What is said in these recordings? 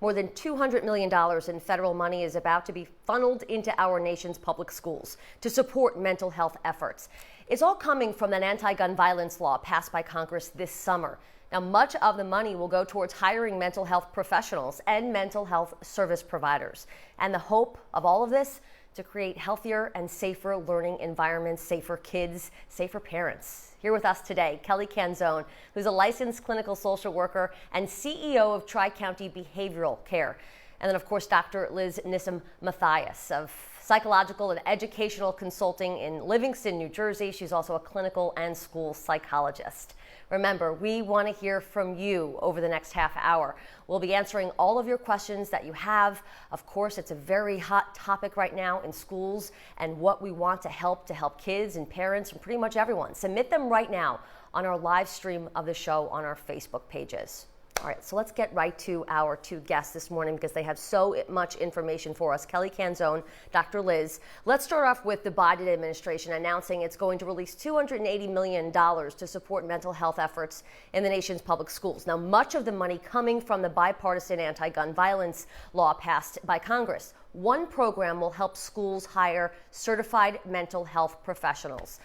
More than $200 million in federal money is about to be funneled into our nation's public schools to support mental health efforts. It's all coming from an anti-gun violence law passed by Congress this summer. Now, much of the money will go towards hiring mental health professionals and mental health service providers. And the hope of all of this, to create healthier and safer learning environments, safer kids, safer parents. Here with us today, Kelly Canzone, who's a licensed clinical social worker and CEO of Tri-County Behavioral Care. And then, of course, DrLiz Nissim-Matheis of psychological and educational consulting in Livingston, New Jersey. She's also a clinical and school psychologist. Remember, we want to hear from you over the next half hour. We'll be answering all of your questions that you have. Of course, it's a very hot topic right now in schools and what we want to help kids and parents and pretty much everyone. Submit them right now on our live stream of the show on our Facebook pages. All right, so let's get right to our two guests this morning because they have so much information for us. Kelly Canzone, DrLiz. Let's start off with the Biden administration announcing it's going to release $280 million to support mental health efforts in the nation's public schools. Now, much of the money coming from the bipartisan anti-gun violence law passed by Congress. One program will help schools hire certified mental health professionals.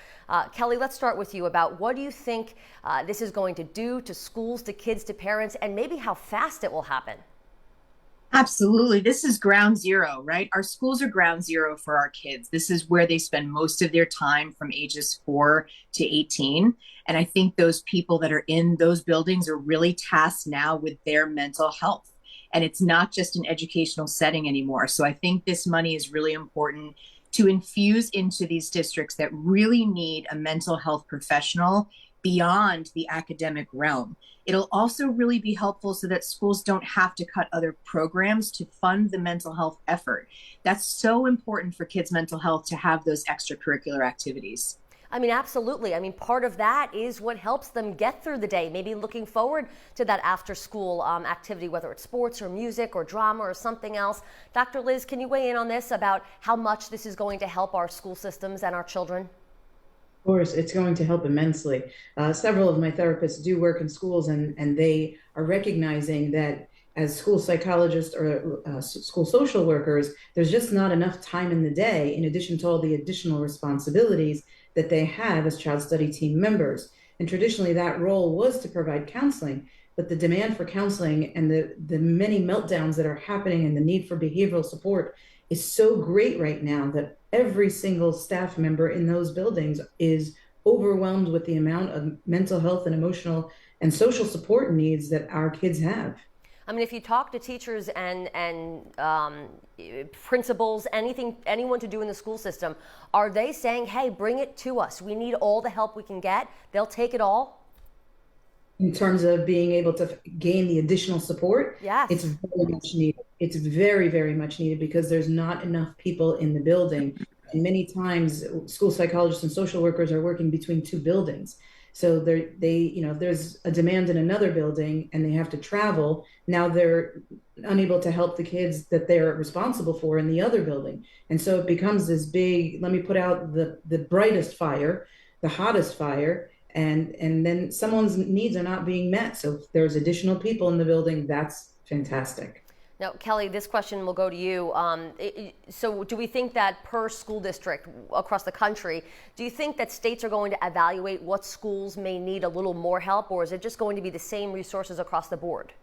Kelly, let's start with you about what do you think this is going to do to schools, to kids, to parents, and maybe how fast it will happen? Absolutely. This is ground zero, right? Our schools are ground zero for our kids. This is where they spend most of their time from ages 4 to 18. And I think those people that are in those buildings are really tasked now with their mental health. And it's not just an educational setting anymore. So I think this money is really important to infuse into these districts that really need a mental health professional beyond the academic realm. It'll also really be helpful so that schools don't have to cut other programs to fund the mental health effort. That's so important for kids' mental health to have those extracurricular activities. I mean, absolutely. I mean, part of that is what helps them get through the day, maybe looking forward to that after-school activity, whether it's sports or music or drama or something else. DrLiz, can you weigh in on this about how much this is going to help our school systems and our children? Of course, it's going to help immensely. Several of my therapists do work in schools, and they are recognizing that as school psychologists or school social workers, there's just not enough time in the day, in addition to all the additional responsibilities that they have as child study team members. And traditionally that role was to provide counseling, but the demand for counseling and the many meltdowns that are happening and the need for behavioral support is so great right now that every single staff member in those buildings is overwhelmed with the amount of mental health and emotional and social support needs that our kids have. I mean, if you talk to teachers and principals, anyone to do in the school system, are they saying, hey, bring it to us? We need all the help we can get. They'll take it all? In terms of being able to gain the additional support, yes, it's very much needed. It's very, very much needed because there's not enough people in the building. And many times school psychologists and social workers are working between two buildings. So there's a demand in another building and they have to travel. Now they're unable to help the kids that they're responsible for in the other building. And so it becomes this big, let me put out the brightest fire, the hottest fire, and then someone's needs are not being met. So if there's additional people in the building, that's fantastic. Now, Kelly, this question will go to you. So do we think that per school district across the country, do you think that states are going to evaluate what schools may need a little more help, or is it just going to be the same resources across the board?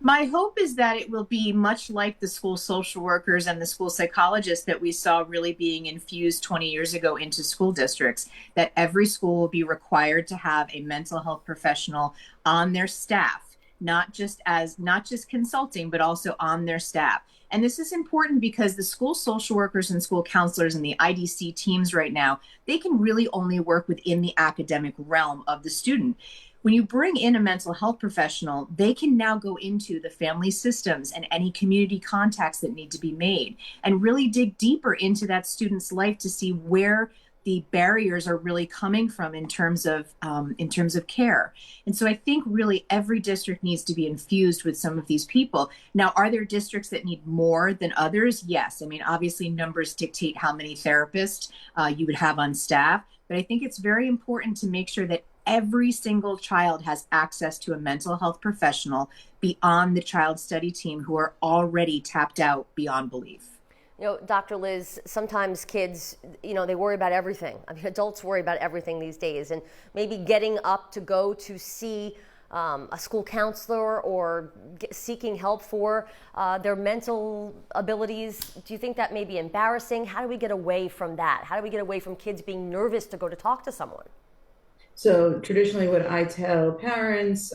My hope is that it will be much like the school social workers and the school psychologists that we saw really being infused 20 years ago into school districts, that every school will be required to have a mental health professional on their staff. Not just consulting, but also on their staff. And this is important because the school social workers and school counselors and the IDC teams right now, they can really only work within the academic realm of the student. When you bring in a mental health professional, they can now go into the family systems and any community contacts that need to be made and really dig deeper into that student's life to see where the barriers are really coming from in terms of care. And so I think really every district needs to be infused with some of these people. Now, are there districts that need more than others? Yes. I mean, obviously numbers dictate how many therapists you would have on staff, but I think it's very important to make sure that every single child has access to a mental health professional beyond the child study team who are already tapped out beyond belief. You know, DrLiz, sometimes kids, you know, they worry about everything. I mean, adults worry about everything these days, and maybe getting up to go to see a school counselor or seeking help for their mental abilities. Do you think that may be embarrassing? How do we get away from that? How do we get away from kids being nervous to go to talk to someone? So traditionally, what I tell parents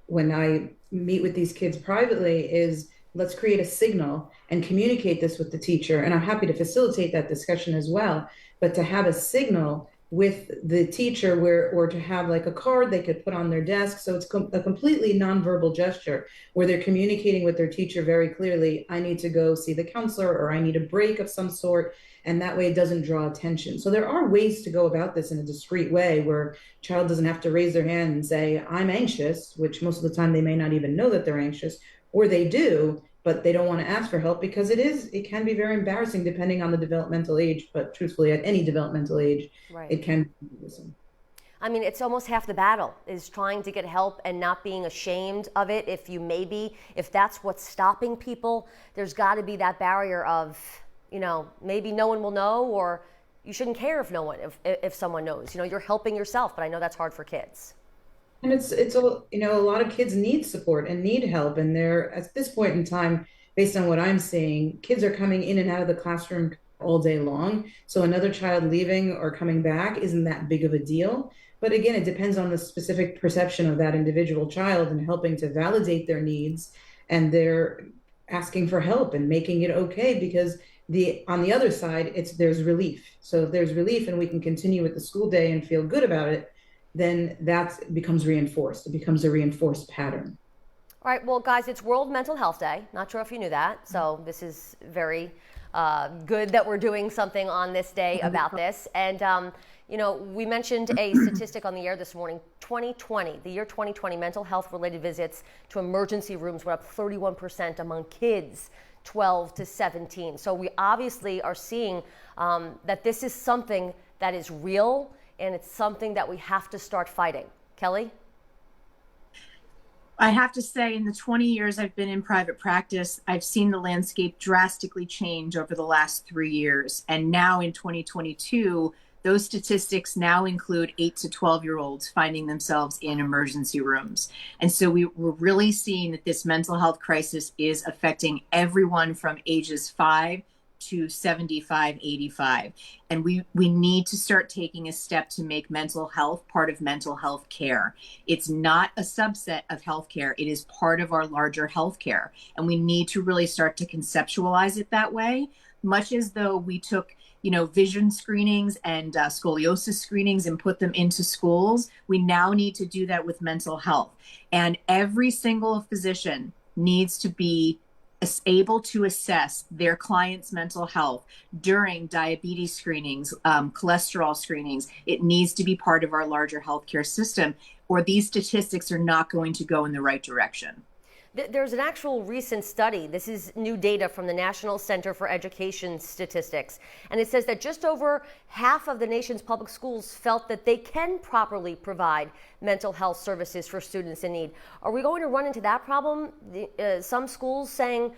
when I meet with these kids privately is let's create a signal and communicate this with the teacher. And I'm happy to facilitate that discussion as well. But to have a signal with the teacher or to have like a card they could put on their desk. So it's a completely nonverbal gesture where they're communicating with their teacher very clearly, I need to go see the counselor or I need a break of some sort. And that way it doesn't draw attention. So there are ways to go about this in a discreet way where a child doesn't have to raise their hand and say, I'm anxious, which most of the time they may not even know that they're anxious, or they do, but they don't want to ask for help because it can be very embarrassing depending on the developmental age. But truthfully, at any developmental age, right, it can be embarrassing. I mean, it's almost half the battle is trying to get help and not being ashamed of it. If that's what's stopping people, there's got to be that barrier of, you know, maybe no one will know, or you shouldn't care if someone knows. You know, you're helping yourself, but I know that's hard for kids. And it's a lot of kids need support and need help, and they're at this point in time, based on what I'm seeing, kids are coming in and out of the classroom all day long. So another child leaving or coming back isn't that big of a deal. But again, it depends on the specific perception of that individual child and helping to validate their needs, and they're asking for help and making it okay because on the other side, there's relief. So if there's relief and we can continue with the school day and feel good about it, then that becomes reinforced. It becomes a reinforced pattern. All right, well, guys, it's World Mental Health Day. Not sure if you knew that. So this is very good that we're doing something on this day about this. And, you know, we mentioned a statistic on the air this morning. 2020, the year 2020, mental health related visits to emergency rooms went up 31% among kids 12 to 17. So we obviously are seeing that this is something that is real, and it's something that we have to start fighting. Kelly? I have to say, in the 20 years I've been in private practice, I've seen the landscape drastically change over the last 3 years. And now in 2022, those statistics now include 8 to 12-year-olds finding themselves in emergency rooms. And so we're really seeing that this mental health crisis is affecting everyone from ages 5 to 75, 85. And we need to start taking a step to make mental health part of mental health care. It's not a subset of healthcare. It is part of our larger healthcare. And we need to really start to conceptualize it that way, much as though we took, you know, vision screenings and scoliosis screenings and put them into schools. We now need to do that with mental health. And every single physician needs to be able to assess their client's mental health during diabetes screenings, cholesterol screenings. It needs to be part of our larger healthcare system, or these statistics are not going to go in the right direction. There's an actual recent study. This is new data from the National Center for Education Statistics. And it says that just over half of the nation's public schools felt that they can properly provide mental health services for students in need. Are we going to run into that problem? Some schools saying,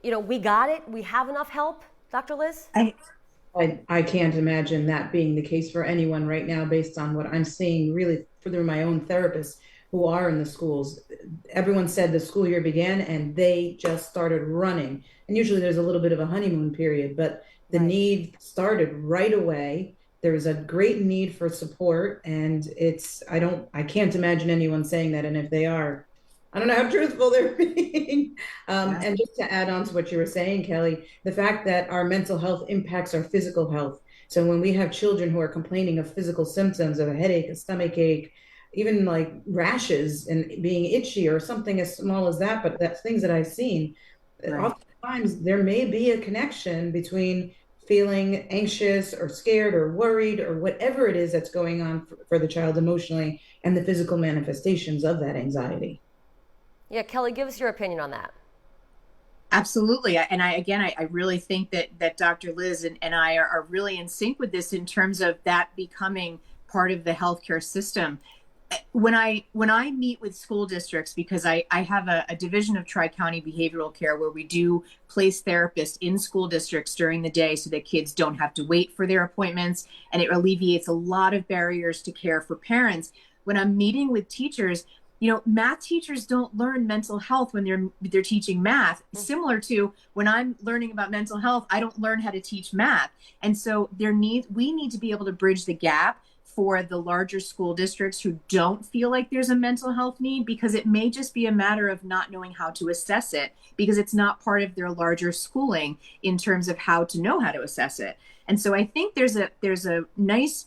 you know, we got it, we have enough help, DrLiz? I can't imagine that being the case for anyone right now based on what I'm seeing really through my own therapists who are in the schools. Everyone said the school year began and they just started running. And usually there's a little bit of a honeymoon period, but the need started right away. There's a great need for support, and I can't imagine anyone saying that. And if they are, I don't know how truthful they're being. And just to add on to what you were saying, Kelly, the fact that our mental health impacts our physical health. So when we have children who are complaining of physical symptoms of a headache, a stomach ache, even like rashes and being itchy or something as small as that, but that's things that I've seen. Oftentimes there may be a connection between feeling anxious or scared or worried or whatever it is that's going on for the child emotionally and the physical manifestations of that anxiety. Yeah, Kelly, give us your opinion on that. Absolutely. And I really think that DrLiz and I are really in sync with this in terms of that becoming part of the healthcare system. when I meet with school districts, because I have a division of Tri-County Behavioral Care where we do place therapists in school districts during the day so that kids don't have to wait for their appointments, and it alleviates a lot of barriers to care for parents. When I'm meeting with teachers, math teachers don't learn mental health when they're teaching math. Similar to when I'm learning about mental health, I don't learn how to teach math. And so we need to be able to bridge the gap for the larger school districts who don't feel like there's a mental health need, because it may just be a matter of not knowing how to assess it, because it's not part of their larger schooling in terms of how to know how to assess it. And so I think there's a nice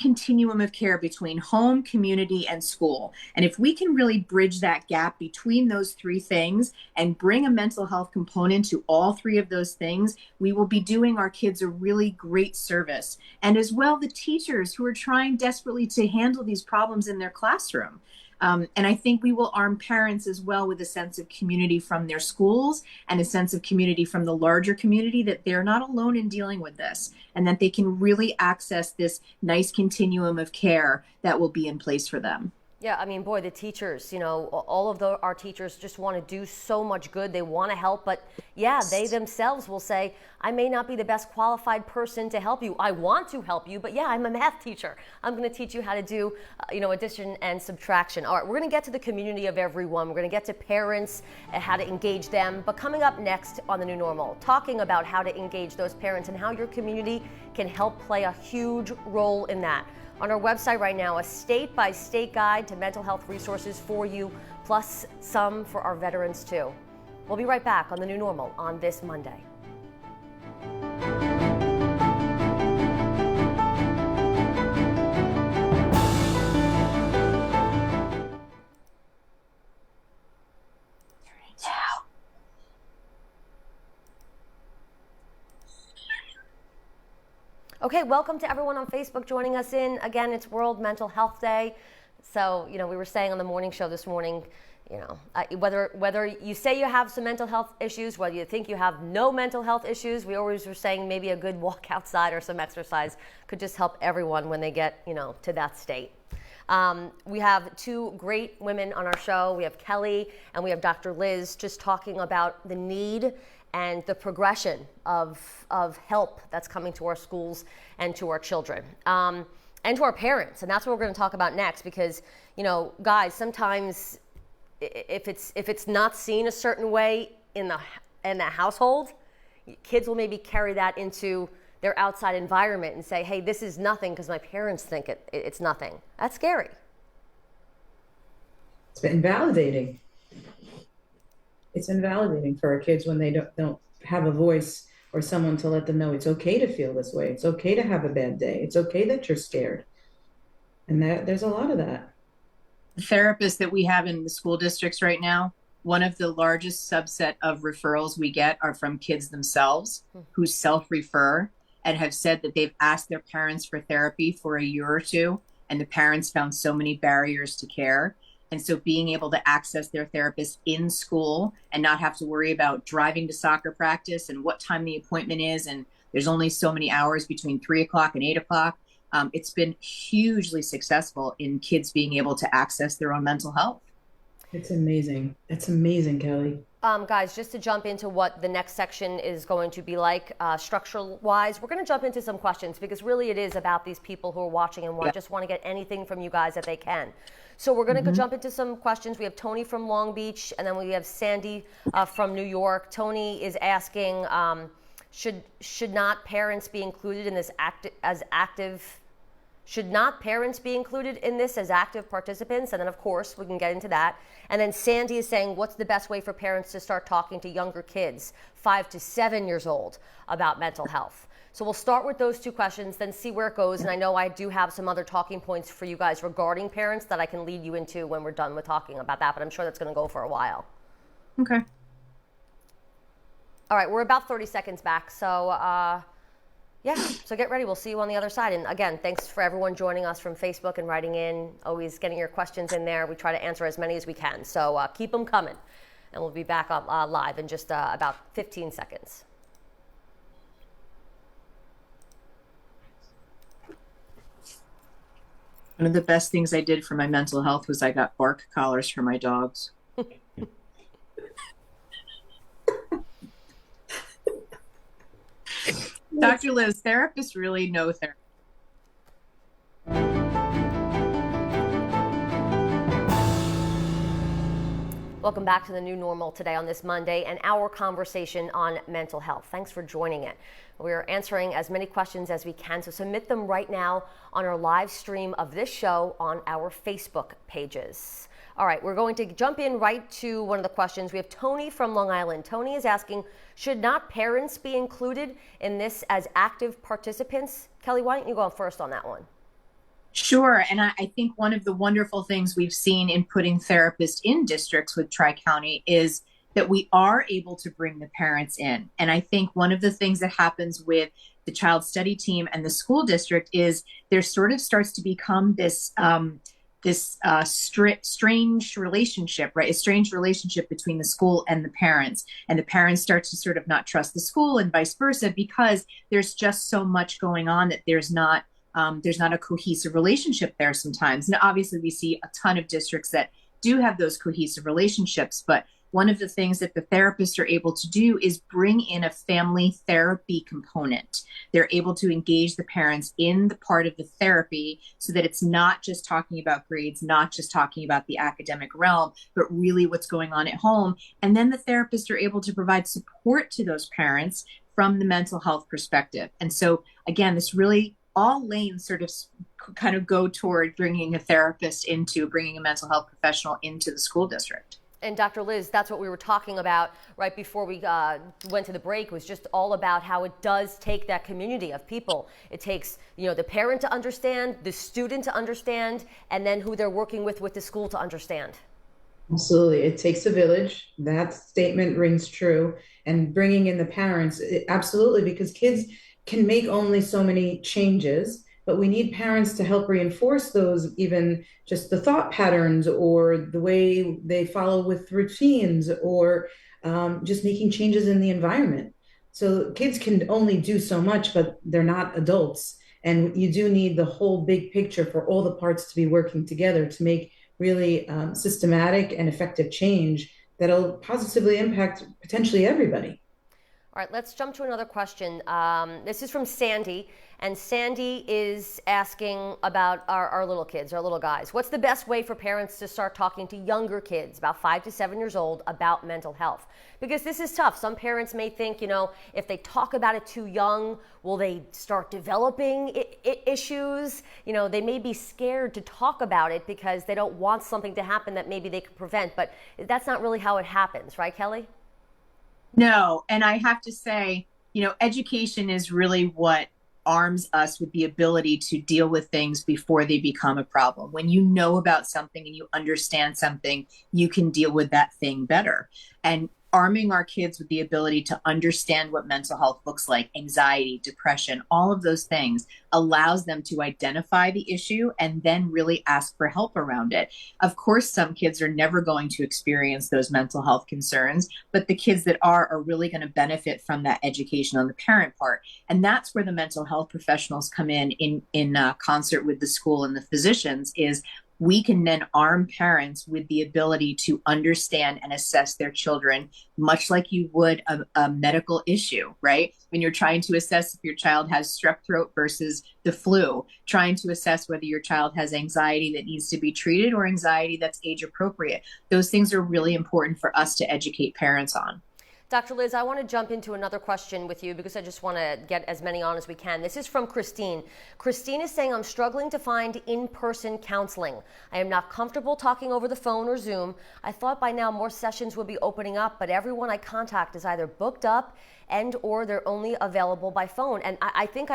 continuum of care between home, community, and school. And if we can really bridge that gap between those three things and bring a mental health component to all three of those things, we will be doing our kids a really great service. And as well, the teachers who are trying desperately to handle these problems in their classroom. And I think we will arm parents as well with a sense of community from their schools and a sense of community from the larger community, that they're not alone in dealing with this, and that they can really access this nice continuum of care that will be in place for them. Yeah, I mean, boy, the teachers, all of our teachers just want to do so much good. They want to help, but yeah, they themselves will say, I may not be the best qualified person to help you. I want to help you, but yeah, I'm a math teacher. I'm going to teach you how to do, addition and subtraction. All right, we're going to get to the community of everyone. We're going to get to parents and how to engage them. But coming up next on The New Normal, talking about how to engage those parents and how your community can help play a huge role in that. On our website right now, a state-by-state guide to mental health resources for you, plus some for our veterans too. We'll be right back on The New Normal on this Monday. Okay, welcome to everyone on Facebook joining us in. Again, it's World Mental Health Day. So, we were saying on the morning show this morning, whether you say you have some mental health issues, whether you think you have no mental health issues, we always were saying maybe a good walk outside or some exercise could just help everyone when they get, to that state. We have two great women on our show. We have Kelly and we have DrLiz just talking about the need and the progression of help that's coming to our schools and to our children and to our parents. And that's what we're going to talk about next, because, guys, sometimes if it's not seen a certain way in the household, kids will maybe carry that into their outside environment and say, hey, this is nothing because my parents think it's nothing. That's scary. It's invalidating. It's invalidating for our kids when they don't have a voice or someone to let them know it's okay to feel this way. It's okay to have a bad day. It's okay that you're scared. And there's a lot of that. The therapists that we have in the school districts right now, one of the largest subset of referrals we get are from kids themselves who self-refer and have said that they've asked their parents for therapy for a year or two, and the parents found so many barriers to care. And so being able to access their therapist in school and not have to worry about driving to soccer practice and what time the appointment is, and there's only so many hours between 3 o'clock and 8 o'clock, it's been hugely successful in kids being able to access their own mental health. It's amazing. It's amazing, Kelly. Guys, just to jump into what the next section is going to be like structural-wise, we're going to jump into some questions, because really it is about these people who are watching and just want to get anything from you guys that they can. So we're going to jump into some questions. We have Tony from Long Beach, and then we have Sandy from New York. Tony is asking, should not parents be included in this Should not parents be included in this as active participants? And then, of course, we can get into that. And then Sandy is saying, what's the best way for parents to start talking to younger kids, 5 to 7 years old, about mental health? So we'll start with those two questions, then see where it goes. And I know I do have some other talking points for you guys regarding parents that I can lead you into when we're done with talking about that, but I'm sure that's going to go for a while. Okay. All right, we're about 30 seconds back. So, so get ready. We'll see you on the other side. And again, thanks for everyone joining us from Facebook and writing in, always getting your questions in there. We try to answer as many as we can. So keep them coming. And we'll be back up live in just about 15 seconds. One of the best things I did for my mental health was I got bark collars for my dogs. Dr. Liz, therapists really know therapy. Welcome back to the new normal today on this Monday and our conversation on mental health. Thanks for joining it. We're answering as many questions as we can, so submit them right now on our live stream of this show on our Facebook pages. All right, we're going to jump in right to one of the questions. We have Tony from Long Island. Tony is asking, should not parents be included in this as active participants? Kelly, why don't you go first on that one? Sure. And I think one of the wonderful things we've seen in putting therapists in districts with Tri-County is that we are able to bring the parents in. And I think one of the things that happens with the child study team and the school district is there sort of starts to become this strange relationship, right? A strange relationship between the school and the parents start to sort of not trust the school and vice versa, because there's just so much going on that there's not a cohesive relationship there sometimes. Now, obviously, we see a ton of districts that do have those cohesive relationships, but one of the things that the therapists are able to do is bring in a family therapy component. They're able to engage the parents in the part of the therapy so that it's not just talking about grades, not just talking about the academic realm, but really what's going on at home. And then the therapists are able to provide support to those parents from the mental health perspective. And so, again, this really all lanes sort of kind of go toward bringing a mental health professional into the school district. And Dr. Liz, that's what we were talking about right before we went to the break, was just all about how it does take that community of people. It takes, the parent to understand, the student to understand, and then who they're working with the school to understand. Absolutely. It takes a village. That statement rings true. And bringing in the parents, absolutely, because kids can make only so many changes, but we need parents to help reinforce those, even just the thought patterns or the way they follow with routines, or just making changes in the environment. So kids can only do so much, but they're not adults. And you do need the whole big picture for all the parts to be working together to make really systematic and effective change that'll positively impact potentially everybody. All right, let's jump to another question. This is from Sandy, and Sandy is asking about our little kids, our little guys. What's the best way for parents to start talking to younger kids, about 5 to 7 years old, about mental health? Because this is tough. Some parents may think, if they talk about it too young, will they start developing issues? They may be scared to talk about it because they don't want something to happen that maybe they could prevent, but that's not really how it happens, right, Kelly? No. And I have to say, education is really what arms us with the ability to deal with things before they become a problem. When you know about something and you understand something, you can deal with that thing better. And arming our kids with the ability to understand what mental health looks like, anxiety, depression, all of those things allows them to identify the issue and then really ask for help around it. Of course, some kids are never going to experience those mental health concerns, but the kids that are really going to benefit from that education on the parent part. And that's where the mental health professionals come in concert with the school and the physicians, is we can then arm parents with the ability to understand and assess their children, much like you would a medical issue, right? When you're trying to assess if your child has strep throat versus the flu, trying to assess whether your child has anxiety that needs to be treated or anxiety that's age appropriate. Those things are really important for us to educate parents on. Dr. Liz, I want to jump into another question with you because I just want to get as many on as we can. This is from Christine. Christine is saying, I'm struggling to find in-person counseling. I am not comfortable talking over the phone or Zoom. I thought by now more sessions would be opening up, but everyone I contact is either booked up and or they're only available by phone. And I think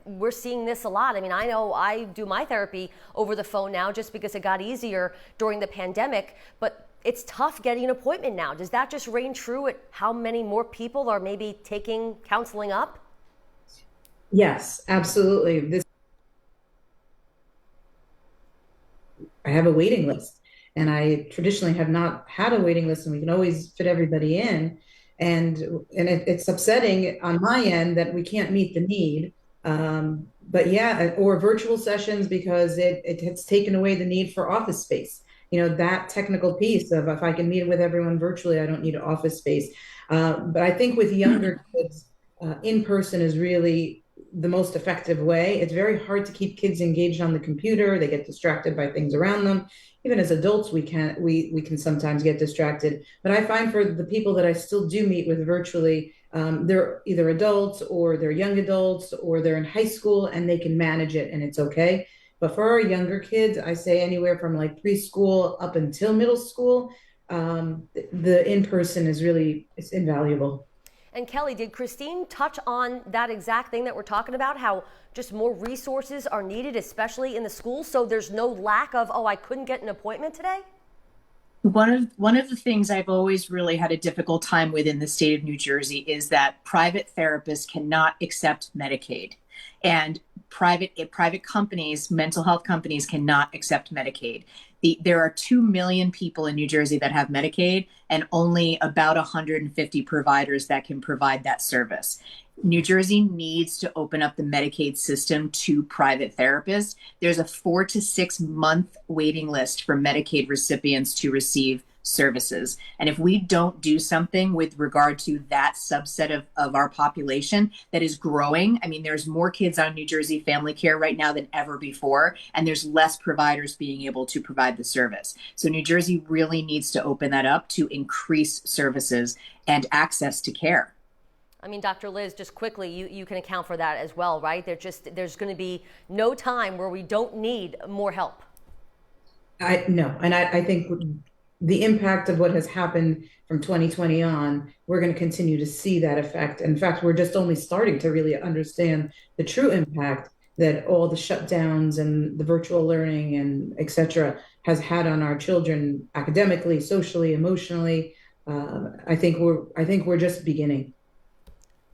we're seeing this a lot. I mean, I know I do my therapy over the phone now just because it got easier during the pandemic, but it's tough getting an appointment now. Does that just reign true at how many more people are maybe taking counseling up? Yes, absolutely. I have a waiting list, and I traditionally have not had a waiting list, and we can always fit everybody in. And it's upsetting on my end that we can't meet the need. But yeah, or virtual sessions because it has taken away the need for office space. That technical piece of if I can meet with everyone virtually, I don't need office space. But I think with younger kids, in person is really the most effective way. It's very hard to keep kids engaged on the computer. They get distracted by things around them. Even as adults, we can sometimes get distracted. But I find for the people that I still do meet with virtually, they're either adults or they're young adults or they're in high school and they can manage it and it's okay. But for our younger kids, I say anywhere from like preschool up until middle school, the in-person is really, it's invaluable. And Kelly, did Christine touch on that exact thing that we're talking about, how just more resources are needed, especially in the schools, so there's no lack of, oh, I couldn't get an appointment today? One of the things I've always really had a difficult time with in the state of New Jersey is that private therapists cannot accept Medicaid, and private companies, mental health companies, cannot accept Medicaid. There are 2 million people in New Jersey that have Medicaid, and only about 150 providers that can provide that service. New Jersey needs to open up the Medicaid system to private therapists. There's a 4 to 6 month waiting list for Medicaid recipients to receive services. And if we don't do something with regard to that subset of our population that is growing, I mean, there's more kids on New Jersey family care right now than ever before, and there's less providers being able to provide the service. So New Jersey really needs to open that up to increase services and access to care. I mean, DrLiz, just quickly, you can account for that as well, right? There's going to be no time where we don't need more help. No, and I think the impact of what has happened from 2020 on, we're going to continue to see that effect. In fact, we're just only starting to really understand the true impact that all the shutdowns and the virtual learning and et cetera has had on our children academically, socially, emotionally. I think we're just beginning.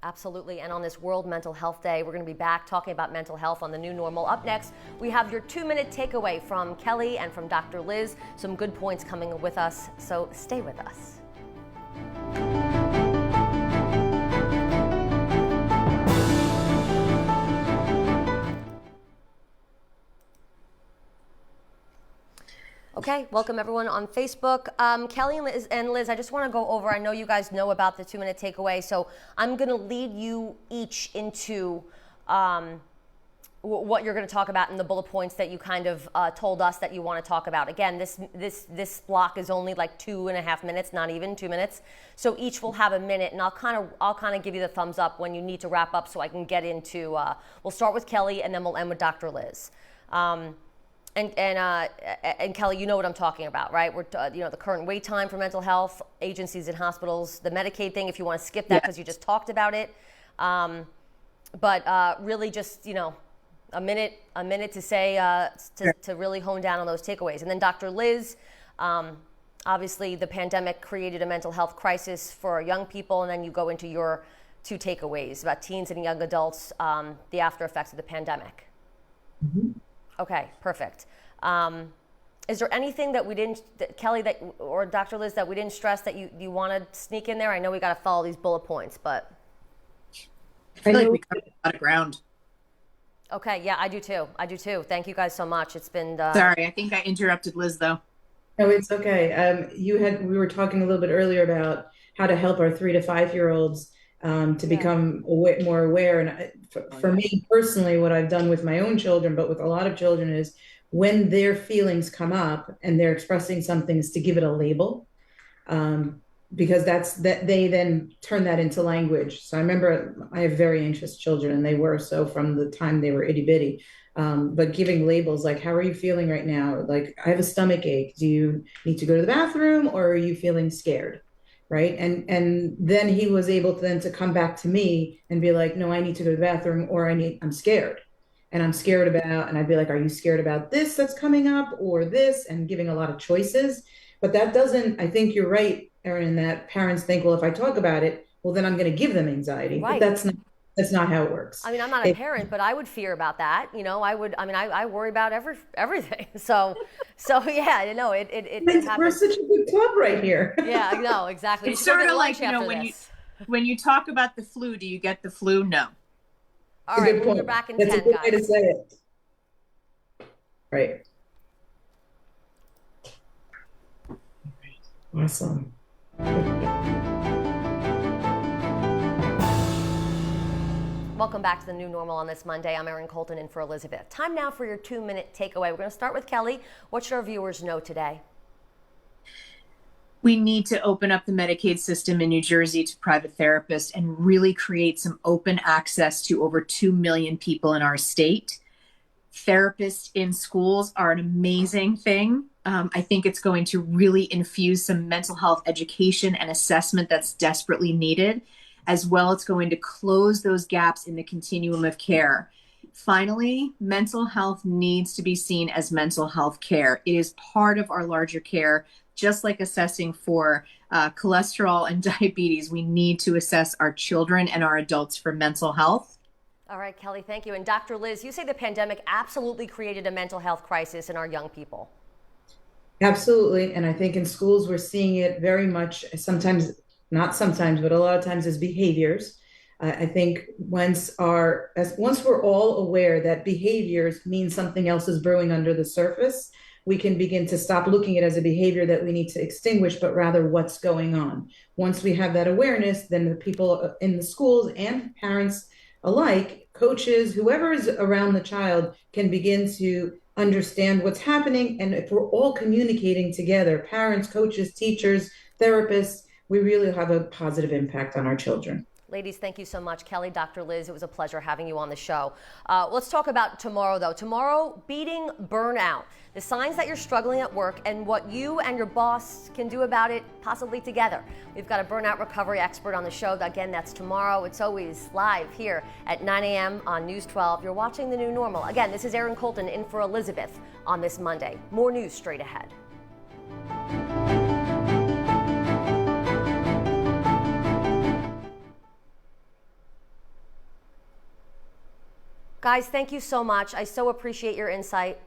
Absolutely. And on this World Mental Health Day, we're going to be back talking about mental health on the new normal. Up next, we have your 2-minute takeaway from Kelly and from DrLiz. Some good points coming with us, so stay with us. Okay, welcome everyone on Facebook. Kelly and Liz, I just want to go over, I know you guys know about the 2-minute takeaway, so I'm going to lead you each into what you're going to talk about in the bullet points that you kind of told us that you want to talk about. Again, this block is only like 2.5 minutes, not even 2 minutes. So each will have a minute, and I'll kind of give you the thumbs up when you need to wrap up so I can get into, we'll start with Kelly and then we'll end with DrLiz. And Kelly, you know what I'm talking about, right? We're the current wait time for mental health, agencies and hospitals, the Medicaid thing, if you want to skip that because you just talked about it. But really just, a minute to say, to really hone down on those takeaways. And then DrLiz, obviously the pandemic created a mental health crisis for our young people, and then you go into your 2 takeaways about teens and young adults, the after effects of the pandemic. Mm-hmm. Okay, perfect. Is there anything that we didn't, Kelly, or DrLiz, that we didn't stress that you want to sneak in there? I know we got to follow these bullet points, but. I feel like we covered a lot of ground. Okay, yeah, I do too. Thank you guys so much. It's been. Sorry, I think I interrupted Liz though. No, it's okay. We were talking a little bit earlier about how to help our 3 to 5-year-olds to become more aware. And for me personally, what I've done with my own children, but with a lot of children, is when their feelings come up and they're expressing something, is to give it a label, because they then turn that into language. So I remember I have very anxious children, and they were so from the time they were itty bitty. But giving labels like, how are you feeling right now? Like, I have a stomach ache. Do you need to go to the bathroom, or are you feeling scared? Right. And then he was able to come back to me and be like, no, I need to go to the bathroom, or I'm scared. And I'm scared about, and I'd be like, are you scared about this that's coming up, or this? And giving a lot of choices. But that doesn't, I think you're right, Erin, that parents think, well, if I talk about it, well, then I'm going to give them anxiety. Right. But that's not how it works. I mean, I'm not a parent, but I would fear about that. I worry about everything. So yeah, it happens. We're such a good club right here. Yeah, no, exactly. It's sort of like, when you talk about the flu, do you get the flu? No. All That's a right, good we'll be point. back in That's a 10, good way to guys. say it. Right. Awesome. Welcome back to the New Normal on this Monday. I'm Erin Colton in for Elizabeth. Time now for your 2-minute takeaway. We're going to start with Kelly. What should our viewers know today? We need to open up the Medicaid system in New Jersey to private therapists and really create some open access to over 2 million people in our state. Therapists in schools are an amazing thing. I think it's going to really infuse some mental health education and assessment that's desperately needed. As well, it's going to close those gaps in the continuum of care. Finally, mental health needs to be seen as mental health care. It is part of our larger care, just like assessing for cholesterol and diabetes. We need to assess our children and our adults for mental health. All right, Kelly, thank you. And Dr. Liz, you say the pandemic absolutely created a mental health crisis in our young people. Absolutely. And I think in schools, we're seeing it very much, sometimes, not sometimes, but a lot of times as behaviors. I think once we're all aware that behaviors mean something else is brewing under the surface, we can begin to stop looking at it as a behavior that we need to extinguish, but rather what's going on. Once we have that awareness, then the people in the schools and parents alike, coaches, whoever is around the child, can begin to understand what's happening. And if we're all communicating together, parents, coaches, teachers, therapists, we really have a positive impact on our children. Ladies, thank you so much. Kelly, Dr. Liz, it was a pleasure having you on the show. Let's talk about tomorrow, though. Tomorrow, beating burnout. The signs that you're struggling at work and what you and your boss can do about it, possibly together. We've got a burnout recovery expert on the show. Again, that's tomorrow. It's always live here at 9 a.m. on News 12. You're watching The New Normal. Again, this is Erin Colton in for Elizabeth on this Monday. More news straight ahead. Guys, thank you so much. I so appreciate your insight.